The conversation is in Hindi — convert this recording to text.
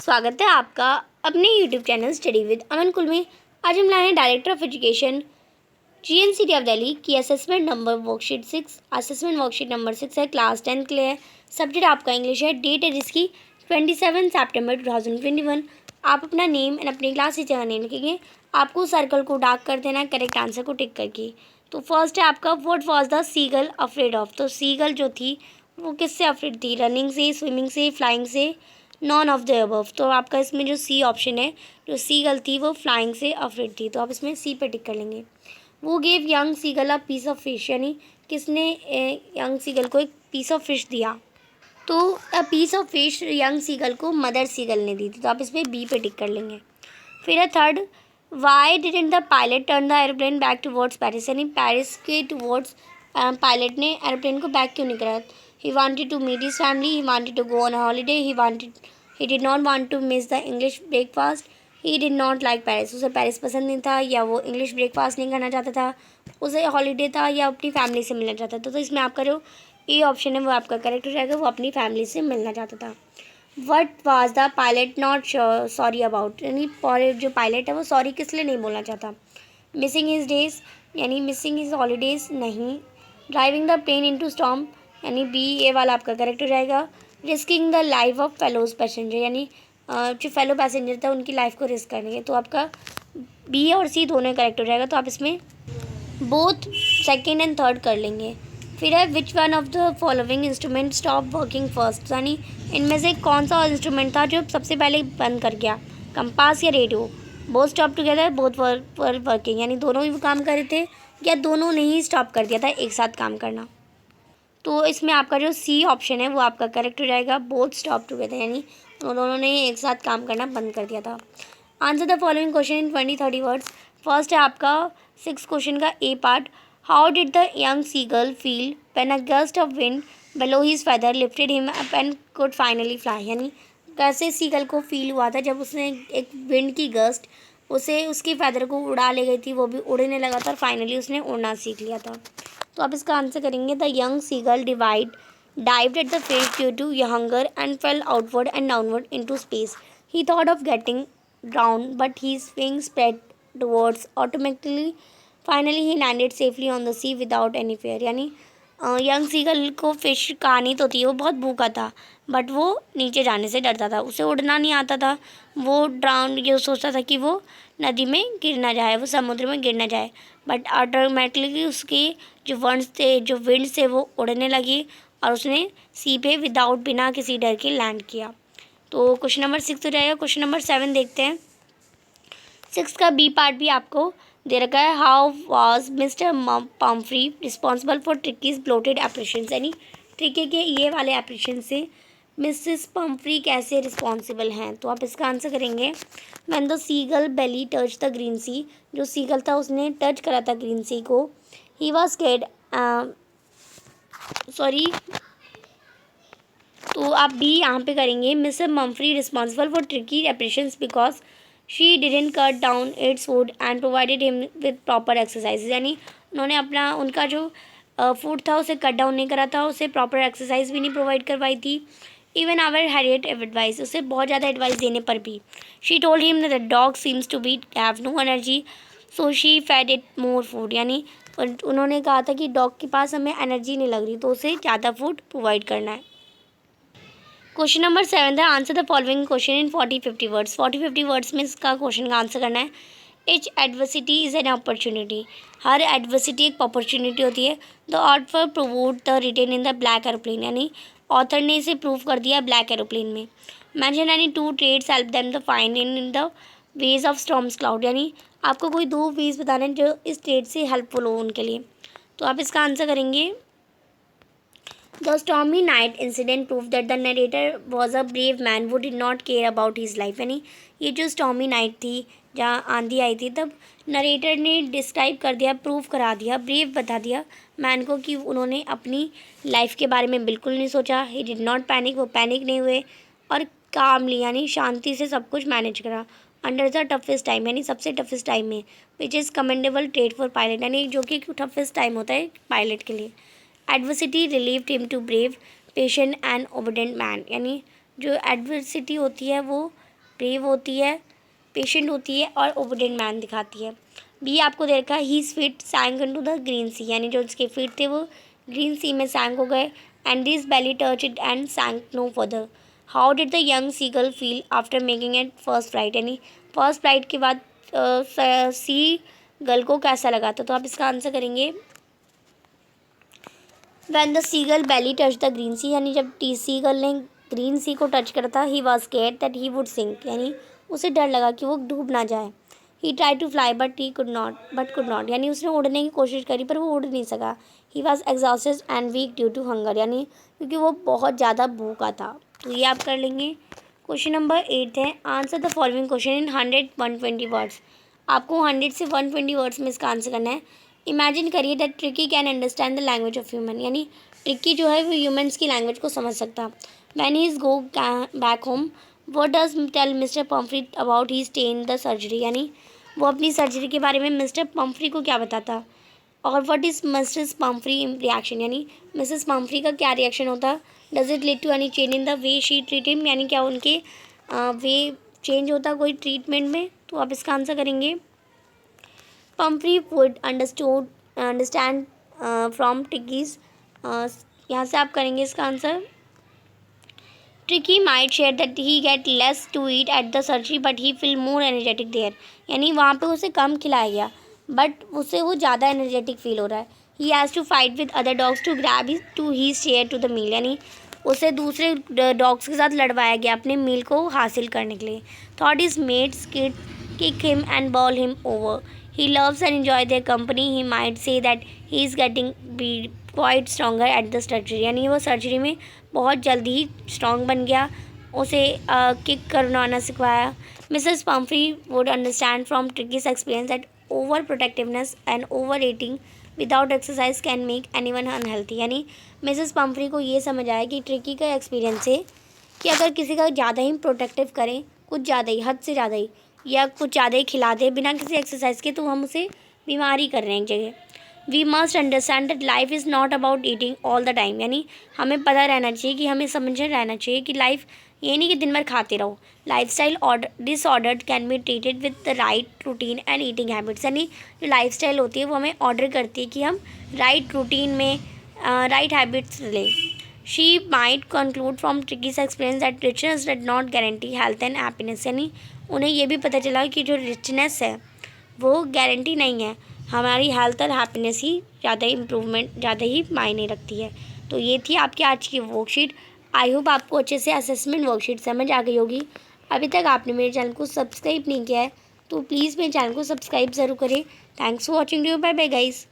स्वागत है आपका अपने YouTube channel study with Aman Kul में। आज हम लाए हैं director of education GNCT of Delhi की assessment number worksheet 6। Assessment worksheet number 6 है, क्लास 10 के लिए है। सब्जेक्ट आपका इंग्लिश है। डेट है जिसकी 27 सितंबर 2021। आप अपना नेम एंड अपनी क्लास टीचर का नेम लिखेंगे। आपको सर्कल को डार्क कर देना है करेक्ट आंसर को टिक करके। तो फर्स्ट है आपका, what was the seagull afraid of. तो सीगल जो थी वो किससे अफ्रेड थी? रनिंग से, स्विमिंग से, फ्लाइंग से, नॉन ऑफ द अबव। तो आपका इसमें जो सी ऑप्शन है, जो सीगल थी वो फ्लाइंग से अफ्रेड थी, तो आप इसमें सी पे टिक कर लेंगे। वो gave young seagull a piece of fish, यानी किसने यंग सीगल को एक पीस ऑफ फिश दिया? तो a piece of fish young seagull को मदर सीगल ने दी थी, तो आप इसमें बी पे टिक कर लेंगे। फिर है third, why didn't the pilot turn the aeroplane back towards Paris, यानी पेरिस के टुवर्ड्स पायलट ने एरोप्लेन को बैक क्यों नहीं करा? He wanted to meet his family, he wanted to go on holiday, he did not want to miss the English breakfast, he did not like Paris. उसे पेरिस पसंद नहीं था, या वो इंग्लिश ब्रेकफास्ट नहीं करना चाहता था, उसे हॉलीडे था, या अपनी फैमिली से मिलना चाहता था। तो इसमें आपका जो ए ऑप्शन है वो आपका करेक्ट हो जाएगा, वो अपनी फैमिली से मिलना चाहता था। What was the pilot not sorry about, यानी जो पायलट है वो सॉरी किस लिए नहीं बोलना चाहता? मिसिंग हिज डेज, यानी मिसिंग हिज हॉलीडेज नहीं। Driving the plane into storm, यानी बी, ए वाला आपका करेक्ट हो जाएगा। Risking the life of fellows passenger, यानी जो फेलो पैसेंजर था उनकी लाइफ को रिस्क करेंगे, तो आपका बी और सी दोनों करेक्ट हो जाएगा। तो आप इसमें बोथ सेकेंड एंड थर्ड कर लेंगे। फिर है which one of the following instrument stop working first, यानी इनमें से कौन सा इंस्ट्रूमेंट था जो सबसे पहले बंद कर गया? कंपास या radio? Both stop together, both were working, यानी दोनों ही काम कर रहे थे या दोनों ने ही स्टॉप कर दिया था एक साथ काम करना? तो इसमें आपका जो सी ऑप्शन है वो आपका करेक्ट हो जाएगा, बोथ स्टॉप टुगेदर, यानी दोनों ने एक साथ काम करना बंद कर दिया था। Answer the following question in 20-30 words. First है आपका 6 क्वेश्चन का A part. How did the young seagull feel when a gust of wind below his feather lifted him up and could finally fly, यानी कैसे सीगल को फील हुआ था जब उसने एक विंड की गस्ट उसे उसकी फेदर को उड़ा ले गई थी, वो भी उड़ने लगा था और फाइनली उसने उड़ना सीख लिया था। तो आप इसका आंसर करेंगे, the young seagull dived at the fish due to hunger and fell outward and downward into space. He thought of getting drowned, but his wings spread towards automatically. Finally, he landed safely on the sea without any fear. यानी यंग सीगल को फिश कहानी तो थी, वो बहुत भूखा था बट वो नीचे जाने से डरता था, उसे उड़ना नहीं आता था। वो ड्राउन ये सोचता था कि वो नदी में गिर ना जाए, वो समुद्र में गिर ना जाए, बट ऑटोमेटिकली उसके जो विंड से वो उड़ने लगी और उसने सी पे विदाउट बिना किसी डर के लैंड किया। तो क्वेश्चन नंबर 6 हो जाएगा। क्वेश्चन नंबर 7 देखते हैं। 6 का बी पार्ट भी आपको दे रखा है। How was mister Pumphrey responsible for Tricki's bloated oppression, यानी ट्रिकी के ये वाले एप्रेशन से मिसेस पम्फ्री कैसे रिस्पॉन्सिबल हैं? तो आप इसका आंसर करेंगे, when the seagull belly touch the green sea, जो सीगल था उसने टच करा था ग्रीन सी को। ही वॉज स्कैर्ड, सॉरी, तो आप बी यहाँ पे करेंगे, mister Mumphrey responsible for Tricki oppressions because she didn't cut down its food and provided him with proper exercise, यानी उन्होंने अपना उनका जो फूड था उसे कट डाउन नहीं करा था, उसे प्रॉपर एक्सरसाइज भी नहीं प्रोवाइड करवाई थी। इवन आवर हैरियट एडवाइस, उसे बहुत ज़्यादा एडवाइस देने पर भी। She told him that the dog seems to be have no energy so she fed it more food, यानी उन्होंने कहा था कि डॉग के पास हमें एनर्जी नहीं लग रही तो उसे ज़्यादा फूड प्रोवाइड करना है। क्वेश्चन नंबर 7 है, answer the following question in 40-50 words. 40-50 words में इसका क्वेश्चन का आंसर करना है। Each adversity is an opportunity, हर एडवर्सिटी एक अपॉर्चुनिटी होती है। The author proved the written in the black aeroplane, यानी ऑथर ने इसे प्रूव कर दिया ब्लैक एरोप्लेन में। Mention any 2 trades help them the find in the ways of storms cloud, यानी आपको कोई 2 वेज बताने जो इस ट्रेड से हेल्पफुल हो उनके लिए। तो आप इसका आंसर करेंगे, The stormy night incident proved that the narrator was a brave man who did not care about his life, यानी ये जो stormy night थी जहाँ आंधी आई थी तब नरेटर ने डिस्क्राइब कर दिया, प्रूव करा दिया, ब्रेव बता दिया मैन को कि उन्होंने अपनी लाइफ के बारे में बिल्कुल नहीं सोचा। ही डिड नॉट पैनिक, वो पैनिक नहीं हुए और कामली यानी शांति से सब कुछ मैनेज करा। अंडर द टफेस्ट टाइम, यानी सबसे टफेस्ट टाइम में, which is commendable trade for pilot, यानी जो कि टफेस्ट टाइम होता है पायलट के लिए। Adversity relieved him to brave patient and obedient man, यानी जो एडवर्सिटी होती है वो ब्रेव होती है, पेशेंट होती है और ओबीडिएंट मैन दिखाती है। बी आपको दे रखा है his feet sank into the green sea, यानी जो उसके फीट थे वो ग्रीन सी में सैंक हो गए। And this belly touch it and sank no further. How did the young seagull feel after making it first flight, यानी फर्स्ट फ्लाइट के बाद सी गर्ल को कैसा लगा था। तो आप इसका आंसर करेंगे when the seagull belly touch the green sea, यानी जब टी सीगल ने ग्रीन सी को टच करा था, he was scared that he would sink, यानी उसे डर लगा कि वो डूब ना जाए। He try to fly but could not, यानी उसने उड़ने की कोशिश करी पर वो उड़ नहीं सका। He was exhausted and weak due to hunger, यानी क्योंकि वो बहुत ज़्यादा भूखा था। तो ये आप कर लेंगे। क्वेश्चन नंबर 8 है answer the following question in 100-120 words. आपको 100 से 120 वर्ड्स में इसका आंसर करना है। इमेजिन करिए that Tricki can understand the language of human, यानी ट्रिकी जो है वो ह्यूमन्स की लैंग्वेज को समझ सकता। When he is go back home what does tell Mister Pumphrey about he stay in the surgery, यानी वो अपनी सर्जरी के बारे में मिस्टर पम्फ्री को क्या बताता। और what is Mrs Pumphrey reaction, यानी मिसेस पम्फ्री का क्या रिएक्शन होता। Does it lead to any change in the way she treat him, यानी क्या उनके वे चेंज होता कोई ट्रीटमेंट में। तो आप इसका आंसर करेंगे Pumphrey would understand from Tricki's, यहाँ से आप करेंगे इसका answer Tricki might share that he get less to eat at the surgery but he feel more energetic there, यानी वहाँ पे उसे कम खिलाया गया बट उससे वो ज़्यादा एनर्जेटिक फील हो रहा है। He has to fight with other dogs to grab his to he share to the meal, यानी उसे दूसरे डॉग्स के साथ लड़वाया गया अपने मील को हासिल करने के लिए। Thought is mates kick him and ball him over, he loves and enjoy their company, he might say that he is getting be quite stronger at the surgery, यानी वो सर्जरी में बहुत जल्दी ही स्ट्रॉन्ग बन गया, उसे किक करना सिखाया। Mrs Pomfrey would understand from Tricki's experience that over protectiveness and over eating without exercise can make anyone unhealthy, यानी मिसेस पम्फ्री को ये समझ आया कि ट्रिकी का एक्सपीरियंस है कि अगर किसी का ज़्यादा ही प्रोटेक्टिव करें, कुछ ज़्यादा ही हद से ज़्यादा ही या कुछ ज़्यादा ही खिला दे बिना किसी एक्सरसाइज के, तो हम उसे बीमारी कर रहे हैं एक जगह। We must understand that life is not about eating all the time, यानी हमें पता रहना चाहिए कि हमें समझ रहना चाहिए कि लाइफ ये नहीं कि दिन भर खाते रहो। Life style disorder can be treated with the right routine and eating habits, यानी जो लाइफ स्टाइल होती है वो हमें ऑर्डर करती है कि हम राइट रूटीन में राइट हैबिट्स लें। She might conclude from Tricki's experience that richness did not guarantee health and happiness, यानी उन्हें ये भी पता चला कि जो रिचनेस है वो गारंटी नहीं है, हमारी हेल्थ और हैप्पीनेस ही ज़्यादा इम्प्रूवमेंट ज़्यादा ही मायने रखती है। तो ये थी आपकी आज की वर्कशीट। आई होप आपको अच्छे से असेसमेंट वर्कशीट समझ आ गई होगी। अभी तक आपने मेरे चैनल को सब्सक्राइब नहीं किया है तो प्लीज़ मेरे चैनल को सब्सक्राइब ज़रूर करें। Thanks for watching, bye bye guys.